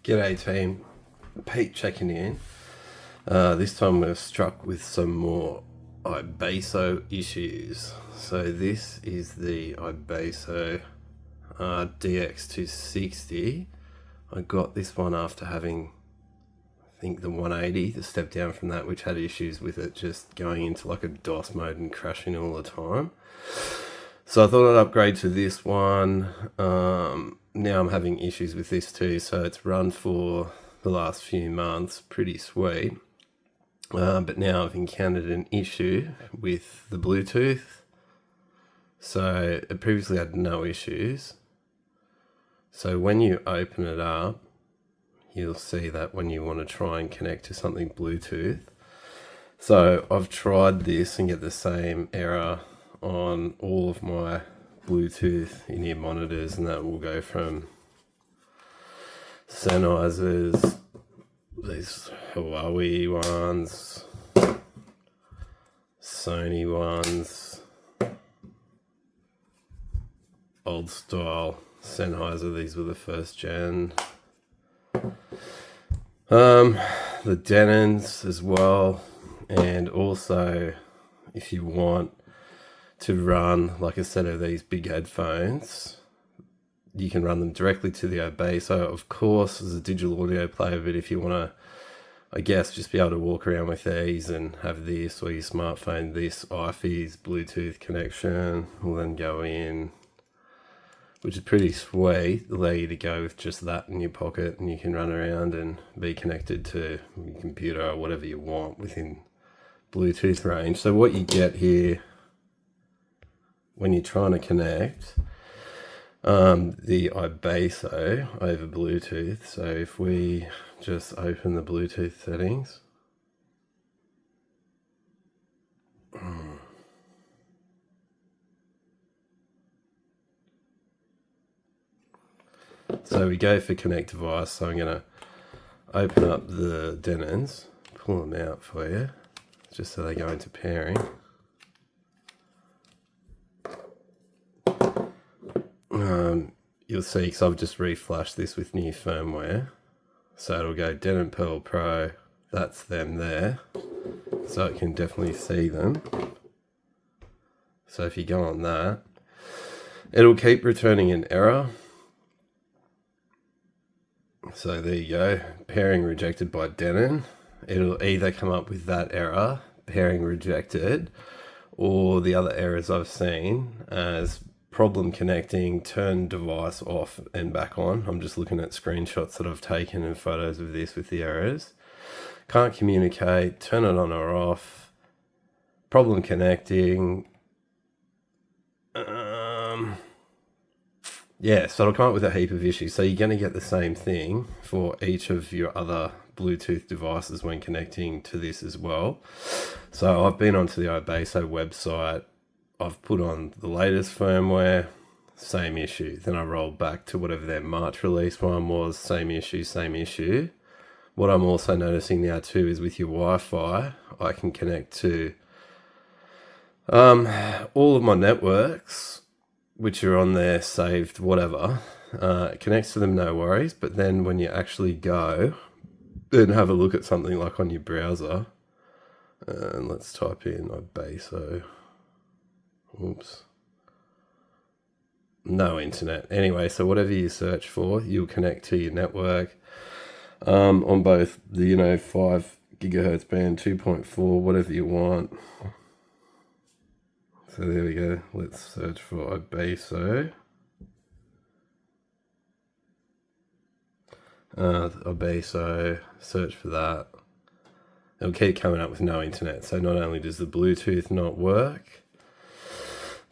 G'day team, Pete checking in. This time we're struck with some more iBasso issues. So this is the iBasso DX260. I got this one after having, I think, the 180, the step down from that, which had issues with it just going into like a DOS mode and crashing all the time. So I thought I'd upgrade to this one. Now I'm having issues with this too, so it's run for the last few months, pretty sweet. But now I've encountered an issue with the Bluetooth. So it previously had no issues. So when you open it up, you'll see that when you want to try and connect to something Bluetooth. So I've tried this and get the same error on all of my Bluetooth in-ear monitors, and that will go from Sennheisers, these Huawei ones, Sony ones, old style Sennheiser, these were the first gen, the Denons as well. And also, if you want to run like a set of these big headphones, you can run them directly to the iBasso. Of course, as a digital audio player, but if you want to, I guess, just be able to walk around with these and have this, or your smartphone, this iFi's Bluetooth connection will then go in, which is pretty sweet. Allow you to go with just that in your pocket, and you can run around and be connected to your computer or whatever you want within Bluetooth range. So what you get here when you're trying to connect the iBasso over Bluetooth, so if we just open the Bluetooth settings, so we go for connect device. So I'm going to open up the Denons, pull them out for you, just so they go into pairing. You'll see, because I've just reflashed this with new firmware, so it'll go Denon Pearl Pro, that's them there, so it can definitely see them. So if you go on that, it'll keep returning an error. So there you go, pairing rejected by Denon. It'll either come up with that error, pairing rejected, or the other errors I've seen as problem connecting, turn device off and back on. I'm just looking at screenshots that I've taken and photos of this with the errors. Can't communicate, turn it on or off, problem connecting. Yeah, so it'll come up with a heap of issues. So you're going to get the same thing for each of your other Bluetooth devices when connecting to this as well. So I've been onto the iBasso website, I've put on the latest firmware, same issue. Then I rolled back to whatever their March release one was, same issue, same issue. What I'm also noticing now too is with your Wi-Fi, I can connect to all of my networks, which are on there, saved, whatever. It connects to them, no worries. But then when you actually go and have a look at something like on your browser, and let's type in iBasso. Oops. No internet. Anyway, so whatever you search for, you'll connect to your network on both the 5 gigahertz band, 2.4, whatever you want. So there we go. Let's search for iBasso. iBasso, search for that. It'll keep coming up with no internet. So not only does the Bluetooth not work,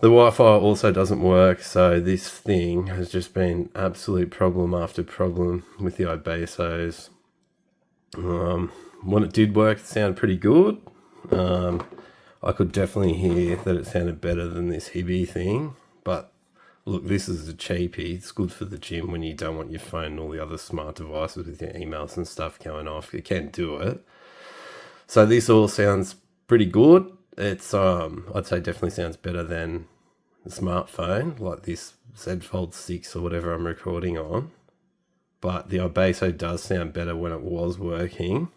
the Wi-Fi also doesn't work, so this thing has just been absolute problem after problem with the iBassos. When it did work, it sounded pretty good. I could definitely hear that it sounded better than this Hiby thing, but look, this is a cheapie. It's good for the gym when you don't want your phone and all the other smart devices with your emails and stuff going off. You can't do it. So this all sounds pretty good. It's I'd say definitely sounds better than the smartphone, like this Z Fold 6 or whatever I'm recording on. but the iBasso does sound better when it was working.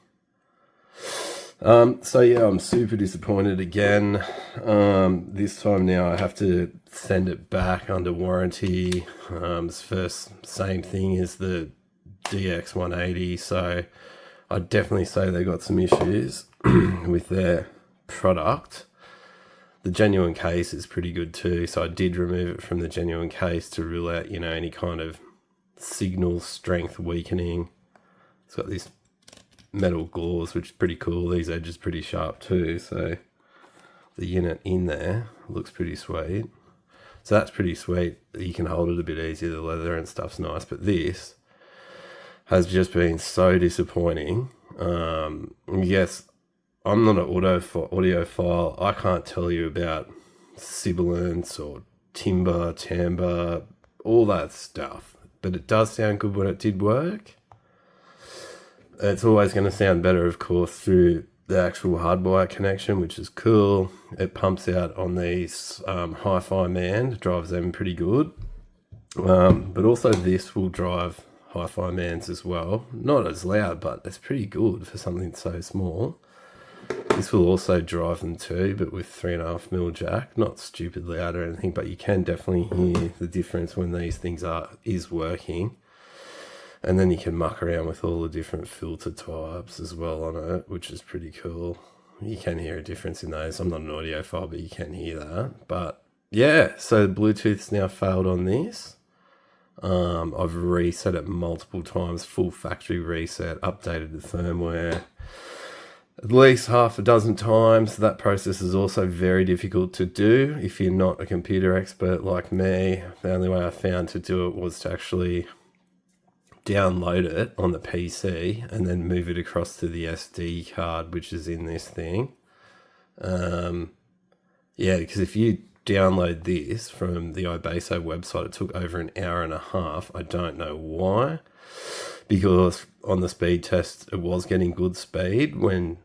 So yeah, I'm super disappointed again. This time now I have to send it back under warranty. It's first same thing as the DX180, so I'd definitely say they got some issues with their product. The genuine case is pretty good too, so I did remove it from the genuine case to rule out, you know, any kind of signal strength weakening. It's got this metal gauze, which is pretty cool. These edges pretty sharp too, so the unit in there looks pretty sweet. So that's pretty sweet. You can hold it a bit easier. The leather and stuff's nice, but this has just been so disappointing. Yes, I'm not an audiophile. I can't tell you about sibilance or timbre, all that stuff, but it does sound good when it did work. It's always going to sound better, of course, through the actual hardwire connection, which is cool. It pumps out on these Hifiman, drives them pretty good. But also this will drive Hifimans as well. Not as loud, but it's pretty good for something so small. This will also drive them too, but with 3.5mm jack. Not stupid loud or anything, but you can definitely hear the difference when these things is working. And then you can muck around with all the different filter types as well on it, which is pretty cool. You can hear a difference in those. I'm not an audiophile, but you can hear that. But yeah, so Bluetooth's now failed on this. I've reset it multiple times, full factory reset, updated the firmware at least half a dozen times. That process is also very difficult to do if you're not a computer expert like me. The only way I found to do it was to actually download it on the PC and then move it across to the SD card, which is in this thing. Yeah, because if you download this from the iBasso website, it took over an hour and a half. I don't know why, because on the speed test it was getting good speed when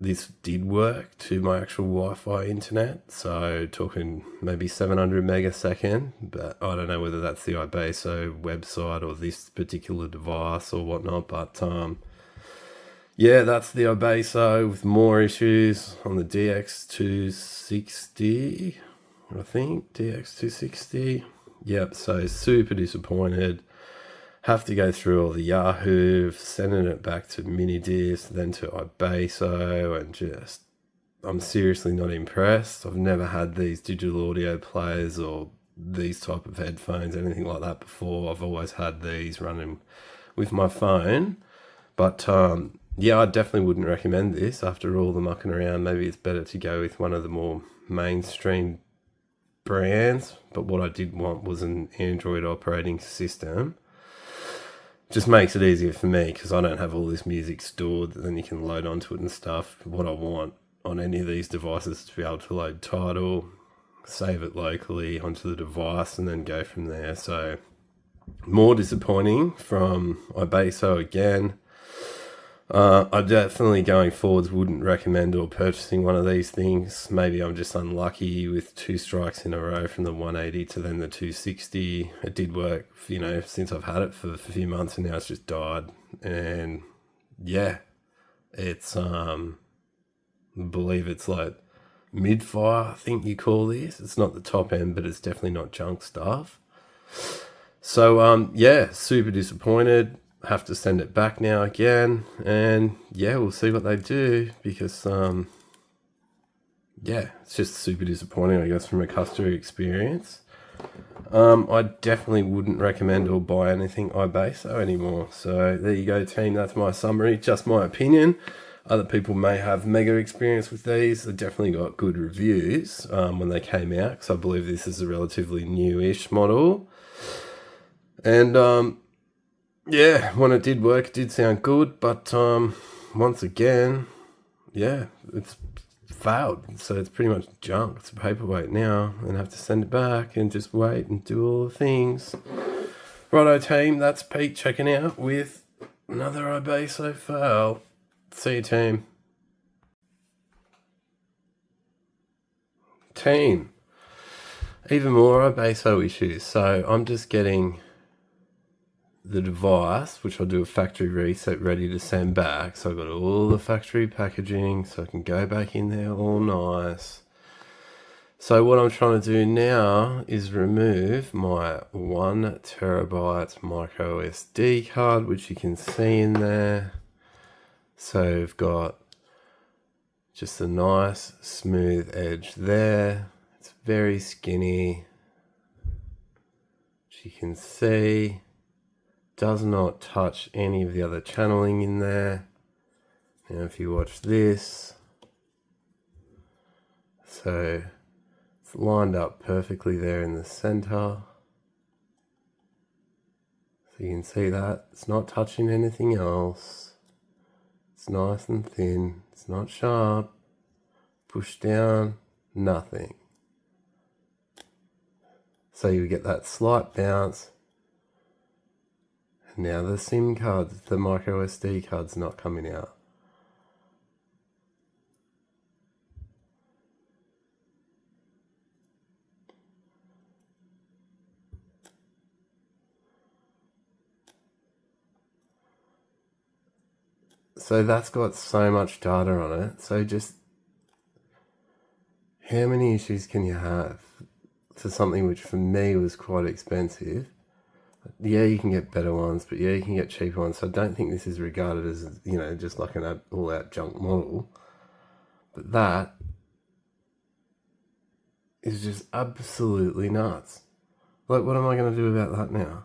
this did work to my actual Wi-Fi internet, so talking maybe 700 megasecond, but I don't know whether that's the iBasso website or this particular device or whatnot, but yeah, that's the iBasso with more issues on the DX260, I think, DX260. Yep, so super disappointed. Have to go through all the Yahoo, sending it back to Minidisc, then to iBasso, and just, I'm seriously not impressed. I've never had these digital audio players or these type of headphones, anything like that before. I've always had these running with my phone. But yeah, I definitely wouldn't recommend this after all the mucking around. Maybe it's better to go with one of the more mainstream brands. But what I did want was an Android operating system. Just makes it easier for me because I don't have all this music stored that then you can load onto it and stuff. What I want on any of these devices is to be able to load Tidal, save it locally onto the device, and then go from there. So more disappointing from iBasso again. I definitely going forwards wouldn't recommend or purchasing one of these things. Maybe I'm just unlucky with 2 strikes in a row from the 180 to then the 260. It did work, you know, since I've had it for a few months, and now it's just died. And yeah, it's I believe it's like mid-fire, I think you call this. It's not the top end, but it's definitely not junk stuff. So yeah, super disappointed. Have to send it back now again, and yeah, we'll see what they do, because yeah, it's just super disappointing, I guess, from a customer experience. I definitely wouldn't recommend or buy anything iBasso anymore. So there you go, team. That's my summary, just my opinion. Other people may have mega experience with these. They definitely got good reviews when they came out, because I believe this is a relatively newish model. And yeah, when it did work, it did sound good, but once again, yeah, it's failed. So it's pretty much junk. It's a paperweight now, and have to send it back and just wait and do all the things. Righto, team, that's Pete checking out with another iBasso fail. See you, team. Team, even more iBasso issues. So I'm just getting the device, which I'll do a factory reset ready to send back. So I've got all the factory packaging, so I can go back in there all nice. So what I'm trying to do now is remove my 1 terabyte MicroSD card, which you can see in there. So we've got just a nice smooth edge there. It's very skinny, which you can see. Does not touch any of the other channeling in there. Now if you watch this, so it's lined up perfectly there in the center. So you can see that it's not touching anything else. It's nice and thin. It's not sharp. Push down, nothing. So you get that slight bounce. And now the SIM card, the microSD card's not coming out. So that's got so much data on it. So just how many issues can you have for something which for me was quite expensive? Yeah, you can get better ones, but yeah, you can get cheaper ones. So I don't think this is regarded as, you know, just like an all-out junk model. But that is just absolutely nuts. Like, what am I going to do about that now?